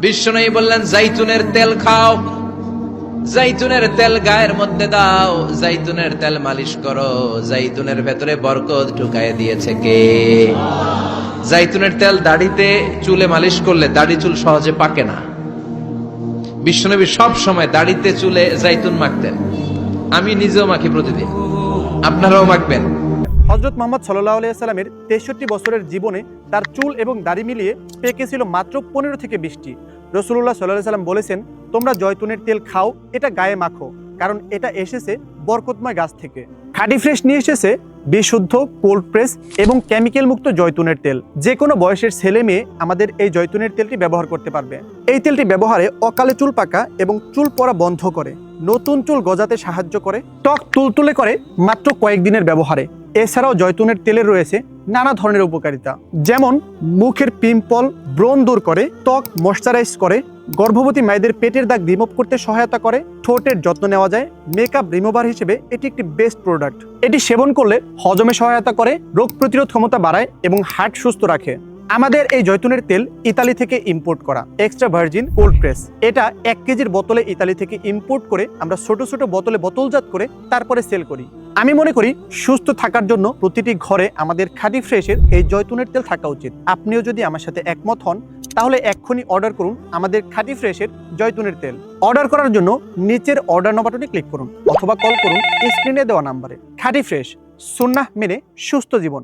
বিশ্বনবী বললেন জাইতুনের তেল খাও, জাইতুনের তেল গায়ের মধ্যে দাও, জাইতুনের তেল মালিশ করো, জাইতুনের ভেতরে বরকত ঢুকায় দিয়েছে কে? জাইতুনের তেল দাড়িতে চুলে মালিশ করলে দাড়ি চুল সহজে পাকে না। বিশ্বনবী সব সময় দাড়িতে চুলে জাইতুন মাখতেন। আমি নিজেও মাখি প্রতিদিন, আপনারাও মাখবেন। হযরত মুহাম্মদ সাল্লাল্লাহু আলাইহি সাল্লামের 63 বছরের জীবনে তার চুল এবং দাড়ি মিলিয়ে পেকেছিল মাত্র 15 থেকে 20টি। রাসূলুল্লাহ সাল্লাল্লাহু আলাইহি সাল্লাম বলেছেন, তোমরা জয়তুনের তেল খাও, এটা গায়ে মাখো, কারণ এটা এসেছে বরকতময় গাছ থেকে। খাঁটি ফ্রেশ নিয়ে এসেছে বিশুদ্ধ কোল্ড প্রেস এবং কেমিক্যাল মুক্ত জয়তুনের তেল। যে কোনো বয়সের ছেলে মেয়ে আমাদের এই জয়তুনের তেলটি ব্যবহার করতে পারবে। এই তেলটি ব্যবহারে অকালে চুল পাকা এবং চুল পড়া বন্ধ করে, নতুন চুল গজাতে সাহায্য করে, ত্বক তুলতুলে করে মাত্র কয়েকদিনের ব্যবহারে। এছাড়াও জয়তুনের তেলের রয়েছে নানা ধরনের উপকারিতা, যেমন মুখের পিম্পল, ব্রণ দূর করে, ত্বক ময়শ্চারাইজ করে, গর্ভবতী মায়েদের পেটের দাগ রিমুভ করতে সহায়তা করে, ঠোঁটের যত্ন নেওয়া যায়। মেকআপ রিমুভার হিসেবে এটি একটি বেস্ট প্রোডাক্ট। এটি সেবন করলে হজমে সহায়তা করে, রোগ প্রতিরোধ ক্ষমতা বাড়ায় এবং হার্ট সুস্থ রাখে। আমাদের এই জয়তুনের তেল ইতালি থেকে ইম্পোর্ট করা এক্সট্রা ভার্জিন কোল্ড প্রেস। এটা 1 কেজির বোতলে ইতালি থেকে ইম্পোর্ট করে আমরা ছোট ছোট বোতলে বোতলজাত করে তারপরে সেল করি। আমি মনে করি সুস্থ থাকার জন্য প্রতিটি ঘরে আমাদের খাঁটি ফ্রেশের এই জয়তুনের তেল থাকা উচিত। আপনিও যদি আমার সাথে একমত হন তাহলে এক্ষুনি অর্ডার করুন আমাদের খাঁটি ফ্রেশের জয়তুনের তেল। অর্ডার করার জন্য নিচের অর্ডার নাও বাটনে ক্লিক করুন অথবা কল করুন স্ক্রিনে দেওয়া নাম্বারে। খাঁটি ফ্রেশ, সুন্নাহ মেনে সুস্থ জীবন।